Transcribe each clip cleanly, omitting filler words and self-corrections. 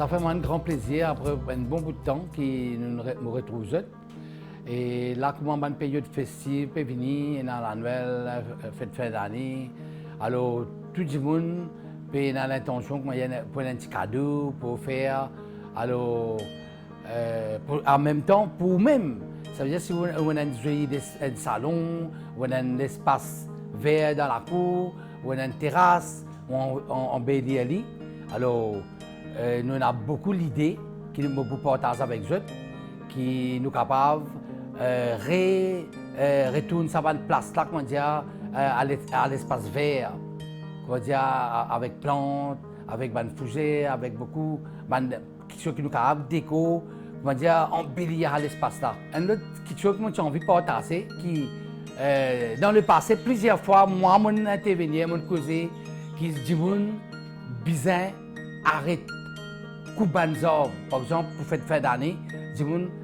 Ça fait moi un grand plaisir après un bon bout de temps que nous retrouvons. Et là, comme on a une période festive, peut venir dans la nouvelle fête fin d'année. Alors, tout le monde peut avoir l'intention pour un petit cadeau, pour faire. Alors, en même temps, pour vous-même. Ça veut dire si vous avez un salon, ou un espace vert dans la cour, ou une terrasse, ou en bélier. Alors, nous avons beaucoup d'idées qui nous pouvons partager avec eux, qui nous capables de retourner sur une place là, comment dire, à l'espace vert, comment dire, avec plantes, avec des fougères, avec beaucoup quelque chose qui nous capable déco, comment dire, embellir à l'espace là. Un autre quelque chose que j'ai envie de partager, qui dans le passé plusieurs fois, moi, mon intervenir, mon causé, qui se dit bizarre, arrête. Coupe des arbres, par exemple, pour faire fin d'année, dis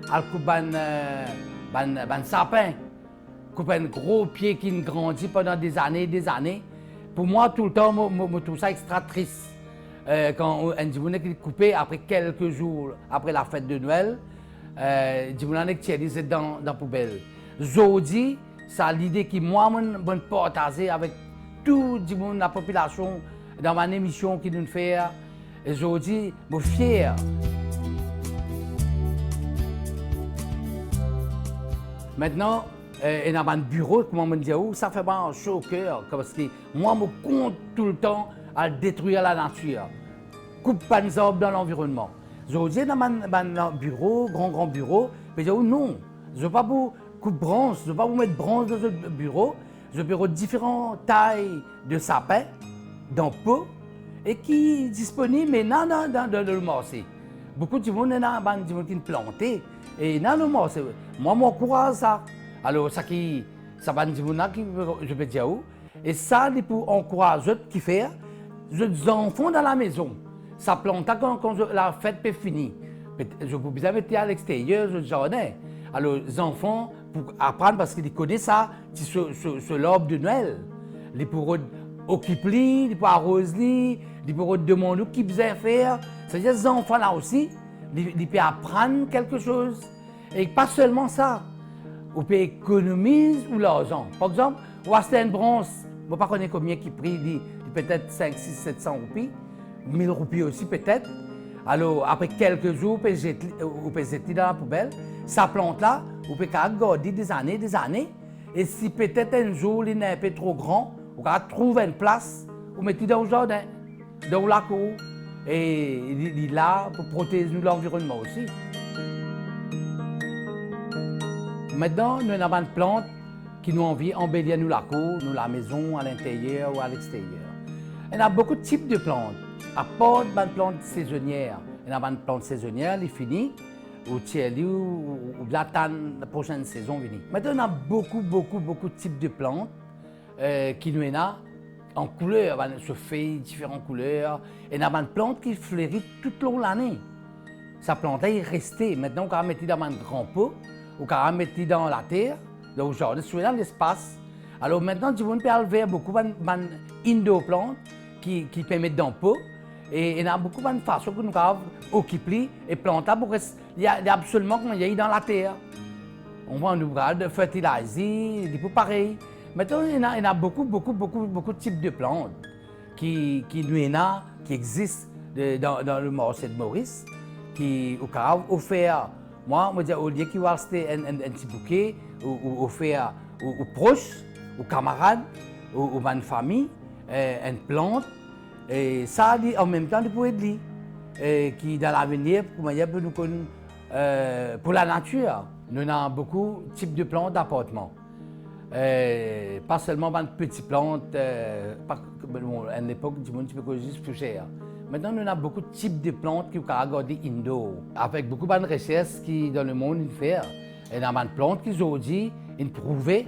al coupe un sapin, coupe un gros pied qui grandit pendant des années. Pour moi, tout le temps, je trouve ça extra triste. Quand un dis qui est coupé après quelques jours après la fête de Noël, dis qui est dans la poubelle. Aujourd'hui, c'est l'idée que moi, je partager avec toute la population dans ma émission qui nous fait. Et aujourd'hui, je suis fier. Maintenant, il y a un bureau, comme on me dit, ça fait mal chaud au cœur, parce que moi, je compte tout le temps à détruire la nature. Coupe pas des arbres dans l'environnement. Aujourd'hui, il y a un bureau, grand bureau, mais je dis non, je ne veux pas vous couper bronze, je ne veux pas vous mettre bronze dans ce bureau. Je veux différentes tailles de sapins, d'ampoule, et qui est disponible maintenant dans le marché. Beaucoup de monde qui est planté et dans le marché. Moi, je m'encourage ça. Alors, ça va dire je peux dire où. Et ça, c'est pour encourager qui fait les enfants dans la maison. Ça plante quand la fête est finie. Je peux bien mettre à l'extérieur, le jardin. Alors, les enfants, pour apprendre, parce qu'ils connaissent ça, c'est l'arbre de Noël. Les pour occuper, les pour arroser, les pour demander ce qu'ils besoin faire. C'est-à-dire que les enfants là aussi, ils peuvent apprendre quelque chose. Et pas seulement ça. On peut économiser l'argent. Par exemple, on va acheter une bronze, je ne sais pas combien qui prix, peut-être 5, 6, 700 roupies, 1000 roupies aussi peut-être. Alors, après quelques jours, on peut jeter dans la poubelle. Sa plante là, on peut garder des années. Et si peut-être un jour, il est un peu trop grand, on peut trouver une place, on met dans le jardin, dans la cour. Et il est là pour protéger l'environnement aussi. Maintenant, nous avons une plante qui nous envie d'embellir la cour, la maison, à l'intérieur ou à l'extérieur. Il y a beaucoup de types de plantes. À part une plante saisonnière, il y a une plante saisonnière, elle est finie, ou l'attendre la prochaine saison. Maintenant, il y a beaucoup de types de plantes qui nous ont en couleurs, se fait différentes couleurs. Et il y a une plante qui fleurit toute l'année. Sa plante est restée. Maintenant, on peut la mettre dans un grand pot, on peut la mettre dans la terre, dans le jardin, dans l'espace. Alors maintenant, tu peux enlever beaucoup d'indoor plantes qui permettent dans le pot. Et il y a beaucoup de façons que nous pouvons occuper et planter pour il y a absolument qu'il y a dans la terre. On va nous de fertiliser, des peu pareil. Maintenant, il y a beaucoup de types de plantes qui existent dans le marché de Maurice, qui ont offert. Moi, je dis au lieu qu'il va acheter un petit bouquet, ou offert aux proches, aux camarades, aux bonnes familles, une plante. Et ça, en même temps, il peut aider. Qui, dans l'avenir, peut nous connaître pour la nature. Nous avons beaucoup de types de plantes d'appartement. Pas seulement des petites plantes, à l'époque, du monde, tu peux juste fougères. Maintenant, nous avons beaucoup de types de plantes qui sont gardées indoor. Avec beaucoup de recherches qui, dans le monde, ils font. Il y a des plantes qui, aujourd'hui, ils prouvent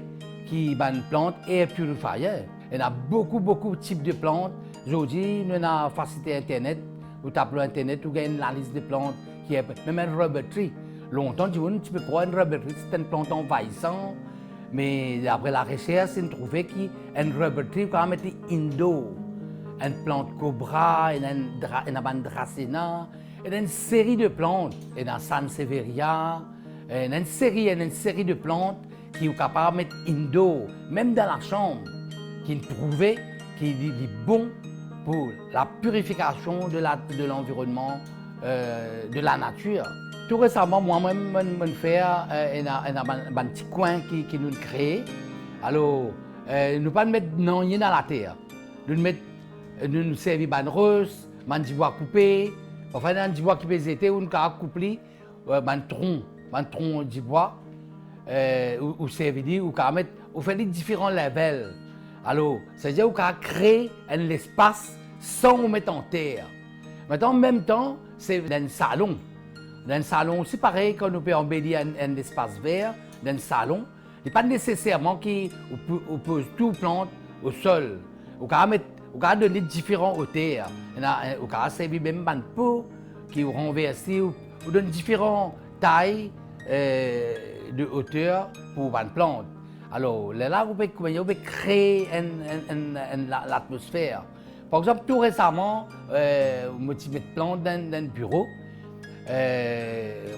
qui sont des plantes air purifier. Il y a beaucoup de types de plantes. Aujourd'hui, nous avons facilité Internet. Vous tapez Internet, vous gagnez la liste de plantes qui est même un rubber tree. Longtemps, tu peux croire un rubber tree, c'est une plante envahissante. Mais après la recherche, ils ont trouvé qu'un rubber tree, quand même, indoor. Une plante cobra, une dracena, il y a une série de plantes, et dans Sansevieria, il y a une série de plantes qui sont capables de mettre indoor, même dans la chambre, qui est prouvé, qui est bon pour la purification de l'environnement, de la nature. Tout récemment, moi-même, mon frère, il y a un petit coin qui nous crée. Alors, nous ne pas mettre non dans la terre. Nous servir de rose, de bois coupé. Enfin, dans bois qui peut être, on a coupé un tronc de bois, ou servir, ou mettre, on fait différents levels. Alors, c'est-à-dire qu'on a créé un espace sans mettre en terre. Maintenant, en même temps, c'est dans un salon. Dans un salon, c'est pareil quand on peut embellir un espace vert, dans un salon. Il n'est pas nécessairement qu'on pose tout plante au sol. On peut donner différentes hauteurs. On peut servir même un pot qui est renversé, ou donne différentes tailles de hauteur pour une plante. Alors là, on peut créer l'atmosphère. Par exemple, tout récemment, on m'a mis de plantes dans un bureau.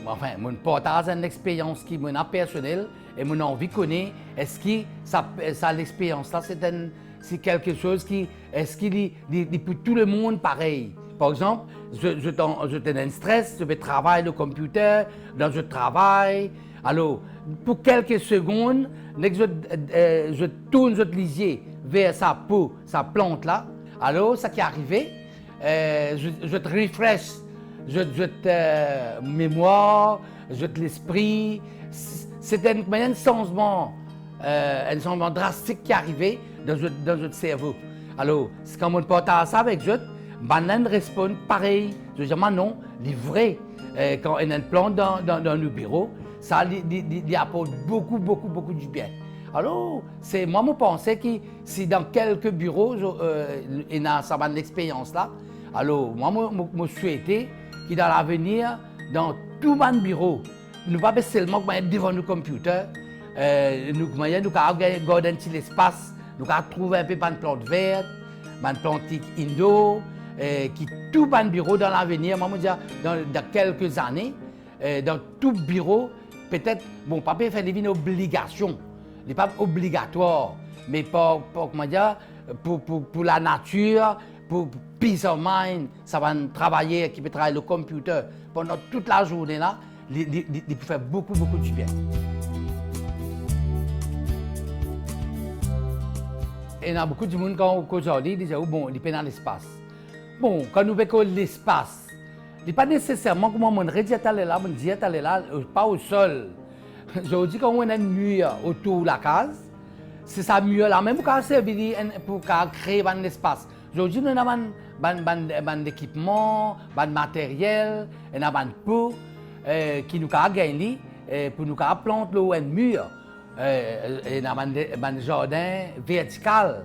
Enfin, mon partage une expérience qui est personnelle et mon envie de connaître est-ce que ça l'expérience là c'est quelque chose qui est-ce qu'il est pour tout le monde pareil. Par exemple, je suis dans un stress, je vais travailler le computer, dans le travail. Alors, pour quelques secondes, je tourne le lisier vers sa plante là. Alors, ça qui est arrivé, je te refresh. Je te mémoire, je te l'esprit. C'est un changement drastique qui est arrivé dans notre cerveau. Alors, c'est quand on partage ça avec eux, on répond pareil. Je dis, non, c'est vrai. Quand on a une plante dans nos bureaux, ça lui apporte beaucoup du bien. Alors, moi, je pensais que si dans quelques bureaux, il y a ça l'expérience là, alors, moi, je souhaitais que dans l'avenir, dans tout mon bureau, nous ne pas seulement être devant nos computers, nous avons gardé un petit espace, nous avons trouvé un peu de plantes vertes, de plantes indoor, qui tout mon bureau dans l'avenir, moi, je dis, dans quelques années, dans tout bureau, peut-être, bon, pas faire une obligation, ce n'est pas obligatoire, mais pour la nature, pour peace of mind, ça va travailler, qui peut travailler le computer pendant toute la journée là, il peut faire beaucoup de bien. Il y a beaucoup de monde aujourd'hui qui disent bon, il est dans l'espace. Bon, quand nous voyons l'espace, il n'est pas nécessairement comme on dit aller là, pas au sol. Je dis qu'on a une mur autour de la case, c'est sa mur là, même pour servir pour créer un espace. Aujourd'hui, nous avons un équipement, un matériel, un pot qui nous a gagné pour nous planter un mur, un jardin vertical.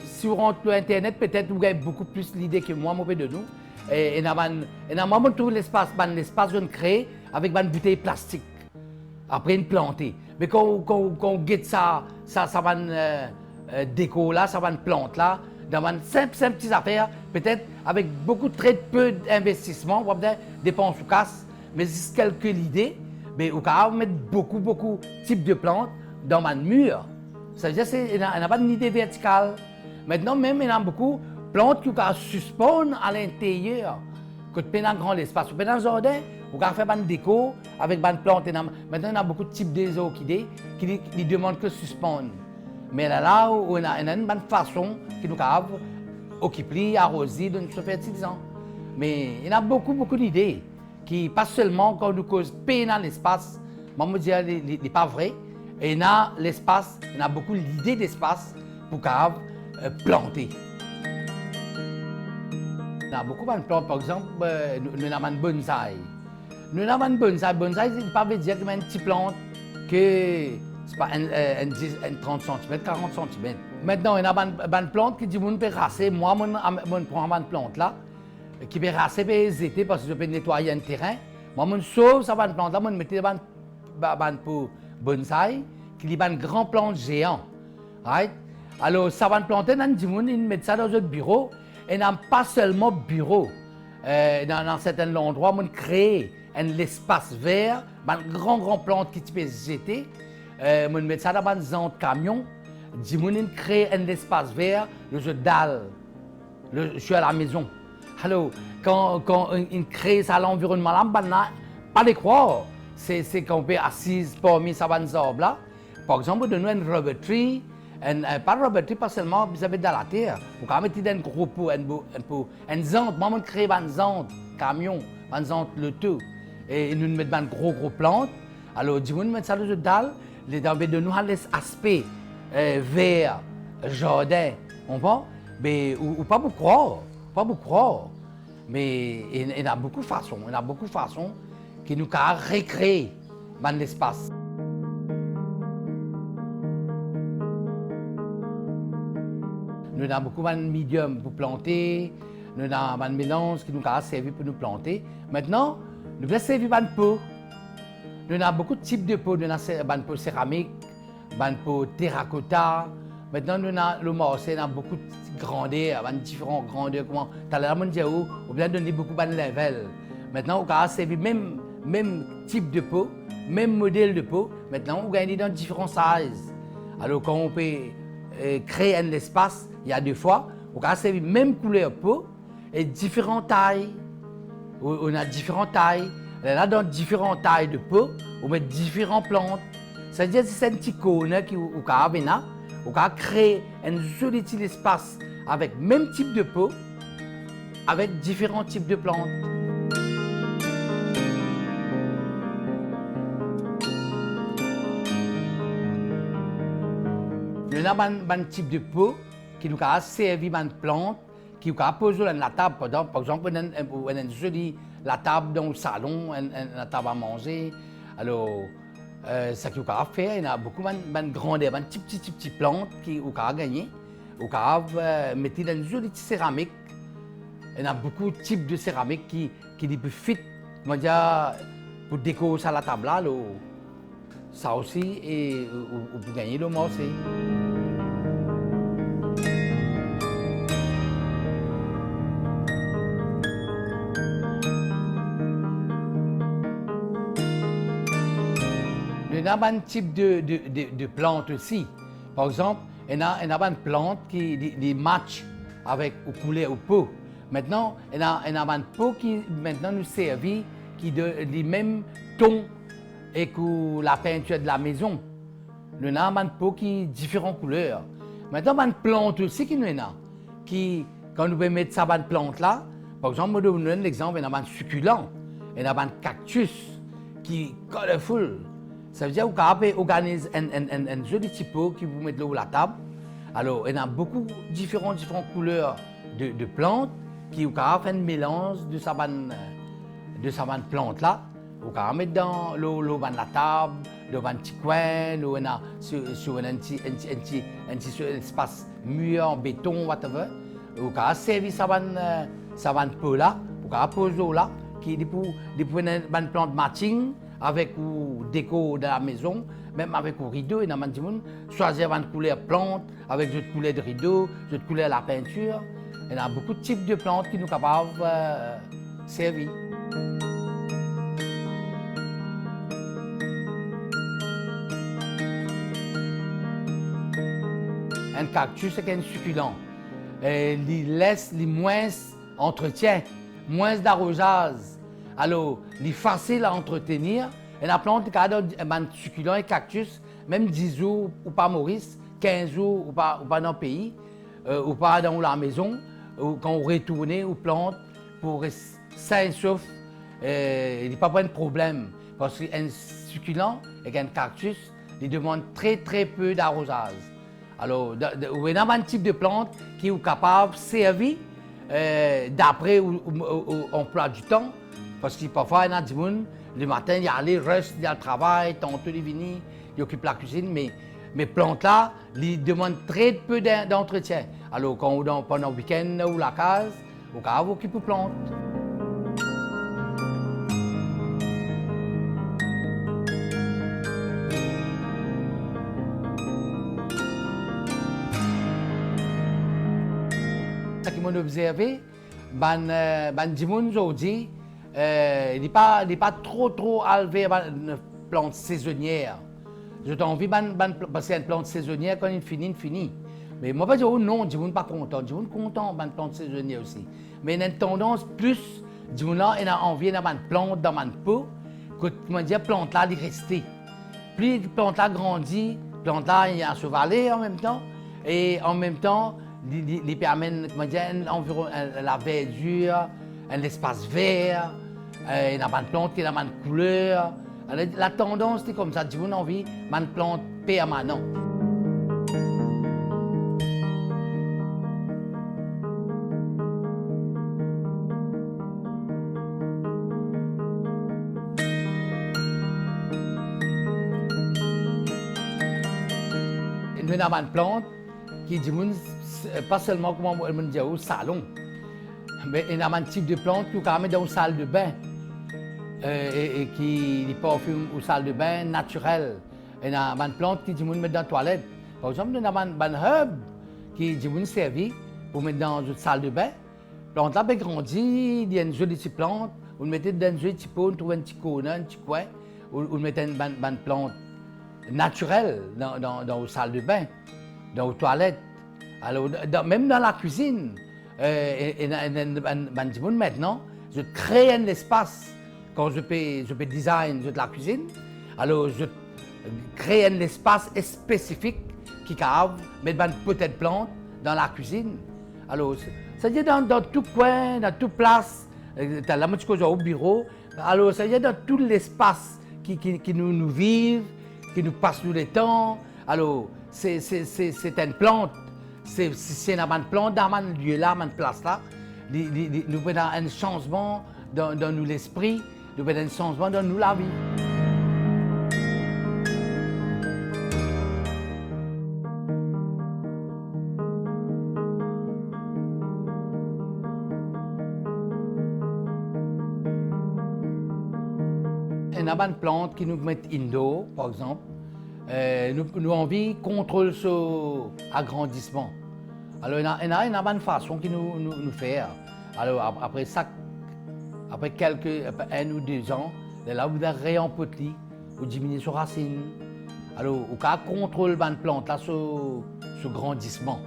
Si on rentre sur Internet, peut-être vous avez beaucoup plus l'idée que moi, de nous. Et nous avons tout l'espace que nous créons avec une bouteille plastique. Après, une plantée. Mais quand on guette ça va déco là, ça va une plante là. Dans une simple petite affaire, peut-être avec très peu d'investissement, on va dépenser ou casse, mais c'est quelques idées, mais on peut mettre beaucoup de types de plantes dans un mur. Ça veut dire qu'il n'y a pas une idée verticale. Maintenant, même, il y a beaucoup de plantes qui peuvent suspendre à l'intérieur, que tu peux dans un grand espace. Tu peux dans un jardin, on peut faire une déco avec une plante. Maintenant, il y a beaucoup de types d'orchidées qui demandent que suspendre. Mais là, on a une bonne façon qui nous a occupé, arrosé, de nous fertilisant. Mais il y a beaucoup d'idées qui, pas seulement quand nous cause peine dans l'espace, moi je dis ce n'est pas vrai. Et il y a l'espace, il y a beaucoup d'idées d'espace pour planter. Il y a beaucoup de plantes, par exemple, nous avons un bonsaï. Nous avons un bonsaï. Bonsaï, ça ne veut pas dire que c'est une petite plante que c'est pas 30 cm, 40 cm. Maintenant, il y a une plante qui dit qu'on peut rasser. Moi, je prends une plante là, qui peut rasser les étés parce que je peux nettoyer un terrain. Moi, je sauve cette plante là, je mets une bonsaï, qui est une grande plante géante. Right? Alors, ça va planter, on met ça dans notre bureau. Et n'a pas seulement bureau. dans certains endroits, on crée un espace vert, une grande plante qui peut jeter, on met ça dans un zone de camion, on crée un espace vert, le jeu dalle, je suis à la maison. Alors, quand on crée ça à l'environnement là, pas de croire, c'est qu'on peut assise parmi ces arbres là. Par exemple, de nous un rubber tree, pas rubber tree, pas seulement vous avez dans la terre. Vous pouvez mettre un gros pot, un zante, moi on crée un zante, camion, un zante le tout. Et nous mettons une gros plante. Alors, du coup, nous mettons ça dans le dalle, de nous l'aspect vert, jardin, on voit, mais ou pas beaucoup croire, pas beaucoup croire. Mais il y a beaucoup de façons, qui nous ont recréé dans l'espace. Nous avons beaucoup de médiums pour planter, nous avons un mélange qui nous a servi pour nous planter. Maintenant, nous voulons servir de pot. Nous avons beaucoup de types de pots. Nous avons un pot céramique, un pot terracotta. Maintenant, nous avons le marché, nous avons beaucoup de grandeurs, différentes grandeurs. Comment tu as l'air ou bien donner beaucoup de level. Maintenant, on a servi même type de pot, même modèle de pot. Maintenant, on gagne dans différents sizes. Alors, quand on peut créer un espace, il y a deux fois, on a servi même couleur de pot et différentes tailles. On a différentes tailles. Là, dans différentes tailles de pot, on met différentes plantes. C'est-à-dire que c'est un petit cône qui on a créé un joli petit espace avec le même type de pot, avec différents types de plantes. Nous avons un type de pot qui nous a servi une plante, qui nous a posé dans la table. Par exemple, on a une jolie la table dans le salon, la table à manger. Alors, ce qu'on a fait, il y a beaucoup de grandeur, de petites plantes qu'on a gagné. On a mis dans une jolie céramique. Il y a beaucoup de types de céramique qui peuvent fit, pour décorer ça à la table là. Ça aussi, et on peut gagner le marché. Il y a un type de plante aussi. Par exemple, il y a une plante qui match avec le couleur au pot. Maintenant, il y a un pot qui maintenant nous servit qui du même ton et que la peinture de la maison. Il y a un pot qui différentes couleurs. Maintenant, il y a une plante aussi qui nous a. Qui, quand nous pouvons mettre ça dans plante là, par exemple, je vous donne l'exemple, il y a un succulent, il y a un cactus qui est colorful. Ça veut dire que vous pouvez organiser un joli petit pot qui vous met là sur la table. Alors, il y a beaucoup de différentes couleurs de plantes qui vous pouvez faire un mélange de cette plante là. Vous pouvez mettre dans la table, dans un petit coin, sur un petit espace mûr en béton, whatever. Vous pouvez servir cette pot là, vous pouvez poser là, qui est une plante matching. Avec ou déco de la maison, même avec le rideau, il y a des gens qui choisissent une couleur plante, avec une couleur de rideau, une couleur de la peinture. Il y a beaucoup de types de plantes qui nous sont capables de servir. Un cactus, c'est un succulent. Il laisse moins d'entretien, moins d'arrosage. Alors, il est facile à entretenir. Et la plante qui a un succulent et cactus, même 10 jours ou pas Maurice, 15 jours ou pas dans le pays, ou pas dans la maison, ou quand on retourne aux plantes pour sain et sauf, il n'y a pas de problème. Parce qu'un succulent et un cactus, ils demandent très peu d'arrosage. Alors, il y a un type de plante qui est capable de servir d'après l'emploi du temps. Parce que parfois, il y a des gens, le matin, il y a les restes, il y a le travail, tantôt ils viennent, ils occupent la cuisine, mais mes plantes là, ils demandent très peu d'entretien. Alors, quand on est pendant le week-end ou la case, on peut occuper les plantes. Ce qu'ils m'ont observé, ban dimoun aujourd'hui, il n'est pas trop élevé une plante saisonnière. J'ai envie parce qu'une plante saisonnière, quand il finit. Mais moi, pas dire oh non, dimoun pas content. Dimoun content, ban plante saisonnière aussi. Mais il y a une tendance plus, dimoun là, il a envie d'avoir une plante dans ma peau, que, comment dire, plante là, il rester. Plus la plante là grandit, la plante là, il y a un chevalet en même temps, et en même temps, il permet, comment dire, la verdure, un espace vert, il y a une plante qui a une couleur. La tendance, c'est comme ça, si vous avez envie, une plante permanente. Nous avons une plante qui dit pas seulement comment on dit au salon, mais il y a un type de plante qui est même dans une salle de bain et qui est parfum aux salles de bain naturelles. Il y a une plante qui dit mettre dans la toilette. Par exemple, nous avons une herbe qui dit servi pour mettre dans une salle de bain. La plante là bien grandit, il y a une jolie petite plante, vous le mettez dans un joli petit pot, on trouve un petit cône, un petit coin, vous mettez une plante naturelle dans les salles de bain, dans les toilettes. Alors, même dans la cuisine, maintenant, je crée un espace. Quand je peux design de la cuisine, alors je crée un espace spécifique qui peut mettre une petite plante dans la cuisine. Alors, c'est-à-dire dans tout coin, dans toute place, tu as la moitié au bureau, alors c'est-à-dire dans tout l'espace qui nous vivent, qui nous passe tout le temps. Alors, c'est une plante. C'est une plante dans un lieu là, dans une place là. Nous avons un changement dans nous l'esprit, nous avons un changement dans nous la vie. Il y a une plante qui nous met indoor, par exemple. Nous avons envie de contrôler son agrandissement. Alors, il y a une bonne façon qui nous fait. Alors, après après 1 ou 2 ans, là, vous avez réempotli, vous diminuez ses racines. Alors, vous contrôlez la plante, là, ce grandissement.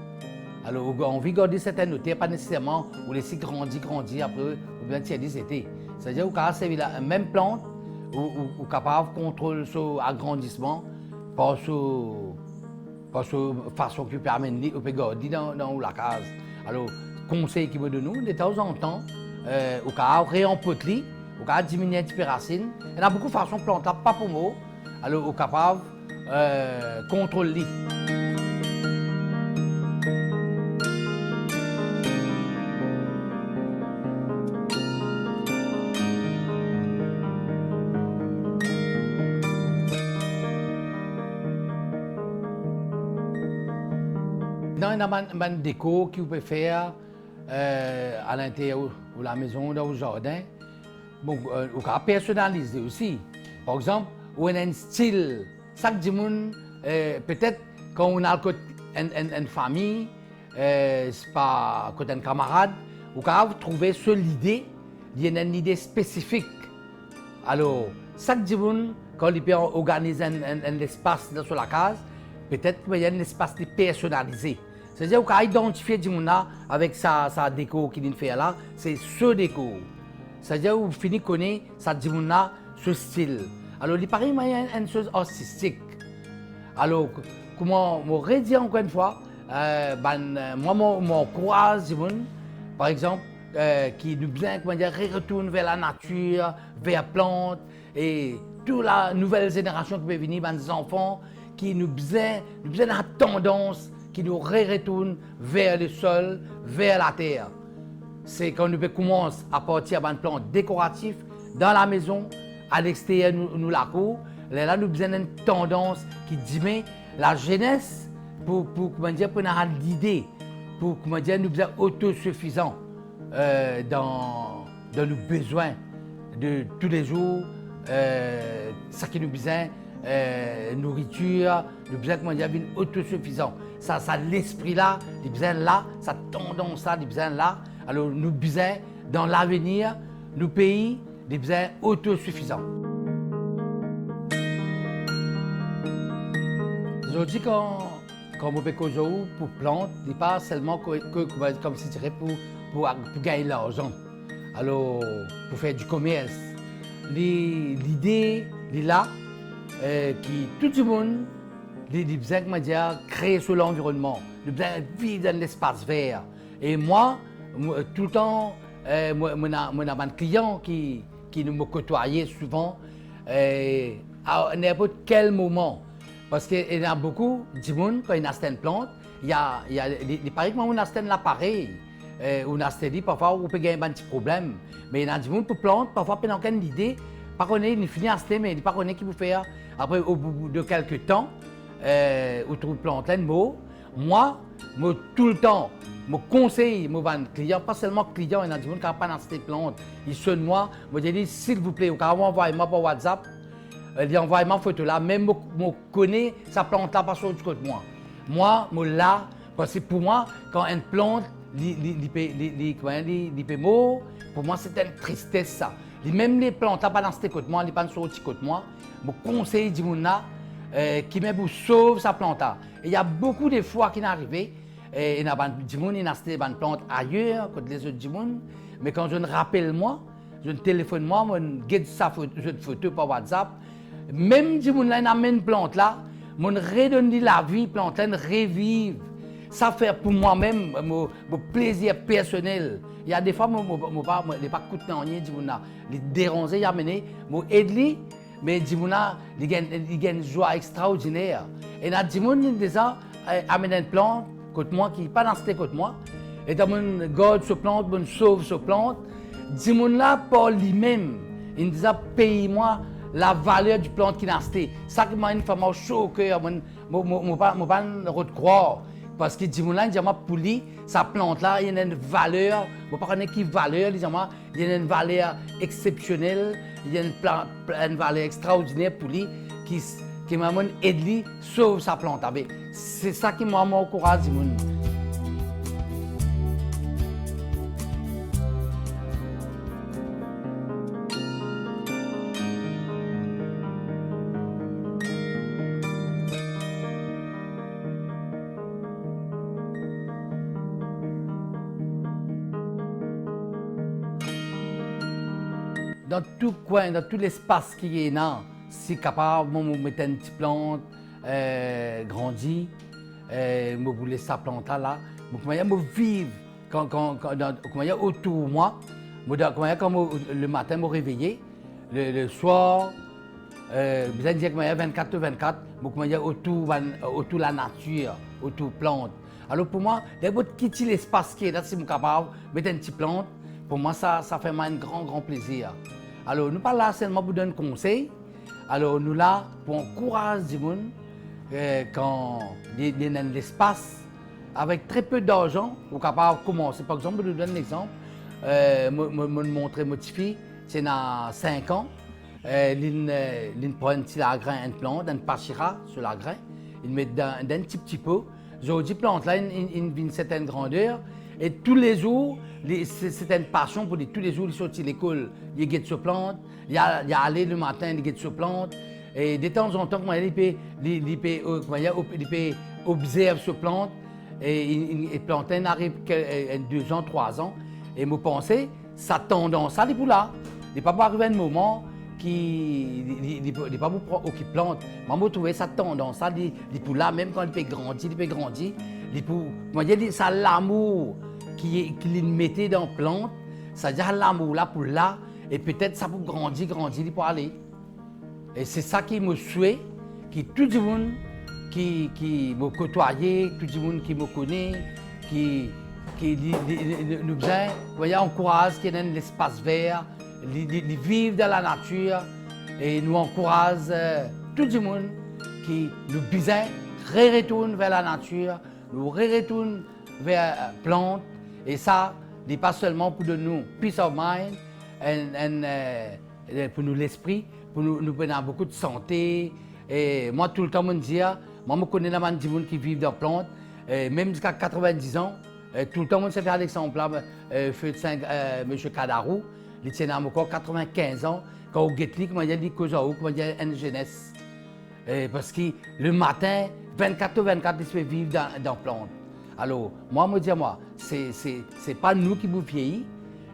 Alors, vous avez envie de garder certaines notes, pas nécessairement vous laisser grandir, après, vous bien tirer c'était. C'est-à-dire que vous avez servi la même plante, vous êtes capable de contrôler son agrandissement par cette façon qui permet de garder dans la case. Alors, conseil qui me donne nous, de temps en temps, vous pouvez réempotler, vous pouvez diminuer un petit peu les racines. Il y a beaucoup de façons de planter, pas pour moi. Alors, vous êtes capable de contrôler. Il y a une déco que vous pouvez faire à l'intérieur de la maison, dans le jardin. Bon, vous pouvez personnaliser aussi. Par exemple, vous avez un style. Chaque monde, peut-être quand on a une famille, c'est pas quand un camarade, vous pouvez trouver seule idée, il y a une idée spécifique. Alors, chaque monde, quand il peut organiser un espace dans la case, peut-être qu'il y a un espace personnalisé. C'est-à-dire qu'on a identifié du monde avec sa déco qu'il fait là, c'est ce déco. C'est-à-dire qu'on finit de connaître ça du monde ce style. Alors, il paraît qu'il y a une chose artistique. Alors, comment je redis encore une fois, moi, m'encourage du monde, par exemple, qui nous bien, comment dire, retourne vers la nature, vers les plantes, et toute la nouvelle génération qui peut venir, des enfants, qui nous bien la tendance, qui nous retourne vers le sol, vers la terre. C'est quand nous commencer à partir d'une plante décorative dans la maison, à l'extérieur, nous la cour. Là, nous avons une tendance qui dit mais la jeunesse, pour avoir l'idée, pour nous sommes autosuffisants dans nos besoins de tous les jours, ça qui nous besoin. Nourriture, nous besoin d'une autosuffisance. Ça l'esprit là, les besoins là, ça tendance là, les besoins là. Alors, nous besoin, dans l'avenir, nos pays, des besoins autosuffisants. Je dis quand on fait cause pour plantes, ce n'est pas seulement comme si je dirais pour gagner de l'argent. Alors, pour faire du commerce. L'idée est là, qui tout le monde a besoin de créer sur l'environnement, de besoin de vivre dans l'espace vert. Et moi, tout le temps, j'ai un client qui nous côtoie souvent à n'importe quel moment. Parce qu'il y a beaucoup de monde, quand il a une plante, il y a pareil que on a un appareil. On a dit parfois on peut gagner un petit problème. Mais il y a des gens pour plante, parfois pendant qu'une idée, pas qu'on il finit à acheter, mais il pas qu'on qui peut faire. Après, au bout de quelques temps, on trouve plante plein de mots. Moi, tout le temps, je conseille mon client, pas seulement client, il y a des gens qui n'ont pas acheté plante. Ils sonnent moi, je dis s'il vous plaît, envoyez-moi par WhatsApp. Il envoie ma photo là, même je connais sa plante là, pas sur du côté de moi. Moi, là, parce que pour moi, quand une plante, pour moi, c'est une tristesse ça. Même les plantes là, pas dans ce côté de moi, ils pas sur le côté de moi. Je conseille du monde là, qui même sauve sa plante là. Il y a beaucoup de fois qui sont arrivés, il y a des gens qui ont acheté des plantes ailleurs que les autres du monde. Mais quand je me rappelle moi, je téléphone moi, je guide sa photo par WhatsApp. Même si on a une plante là, on redonne la vie, plante là, revive. Ça fait pour moi-même mon plaisir personnel. Il y a des fois, je n'ai pas coûté rien, je déranger, je amené, je aide, mais il y a une joie extraordinaire. Et il y a des gens qui déjà amènent une plante, côté moi, qui n'est pas dans cette côté moi, et dans mon garde ce plante, mon sauve ce plante. Des gens là, pour lui-même, ils disent paye-moi la valeur du plante qu'il a acheté. Ça qui m'a chaud au cœur, je ne peux pas croire. Parce que dit pour lui, sa plante là, il y a une valeur, je ne sais pas quelle valeur, il y a une valeur exceptionnelle, il y a une valeur extraordinaire pour lui qui m'a aidé à sauver sa plante. C'est ça qui m'encourage. Dans tout coin, dans tout l'espace qui est là, si capable, je mettre une petite plante, grandir, je voulais sa plante là, je vivre autour de moi, quand le matin, je me réveiller, le soir, je dire que 24/24, je autour de la nature, autour de la plante. Alors pour moi, dès que je quitte l'espace qui est là, si je suis capable de mettre une petite plante, pour moi, ça fait un grand plaisir. Alors, nous ne sommes pas là seulement pour donner conseils. Alors, nous sommes là pour encourager les gens quand il y a l'espace, avec très peu d'argent, on est capable de commencer. Par exemple, je vous donne un exemple. Je montre mon petit fille, c'est dans 5 ans. Il prend un petit grain, une plante, un pachira sur la grain. Il met dans un petit pot. Aujourd'hui, plante là, il une certaine grandeur. Et tous les jours, c'est une passion pour lui. Tous les jours, il sort de l'école, il guette sur plante. Il allé le matin, il guette sur plante. Et de temps en temps, il peut observer sur plante. Et plante arrive 2 ans, 3 ans. Et je pensais, sa tendance, ça, il est là. Il n'est pas arriver un moment qui n'est pas pour occuper plante. Moi, je trouvais sa tendance, ça, il est là, même quand il peut grandir. Ça l'amour qu'il mettait dans la plante, c'est-à-dire l'amour là pour là, et peut-être ça pour grandir, pour aller. Et c'est ça qui me souhaite, que tout le monde qui me côtoie, tout le monde qui me connaît, qui nous encourage, qui donne l'espace vert, de vivre dans la nature, et nous encourage tout le monde qui nous besoin retourne vers la nature, nous retourne vers la plante. Et ça, n'est pas seulement pour nous peace of mind, pour nous l'esprit, pour nous donner beaucoup de santé. Et moi, tout le temps, moi, je connais des gens qui vivent dans la plante, même jusqu'à 90 ans, Tout le temps, on s'est fait l'exemple. Feu de M. Kadarou, il tient encore 95 ans, quand on guette, comment il dit, comment il dit, une jeunesse. Parce que le matin, 24h24, il se fait vivre dans la plante. Alors, moi, c'est pas nous qui vous vieillis.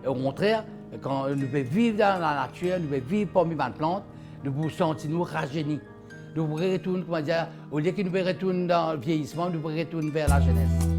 Au contraire, quand nous pouvons vivre dans la nature, nous pouvons vivre parmi les plantes, nous pouvons sentir nous rajeunis. Nous pouvons retourner, comment dire, au lieu que nous pouvons retourner dans le vieillissement, nous pouvons retourner vers la jeunesse.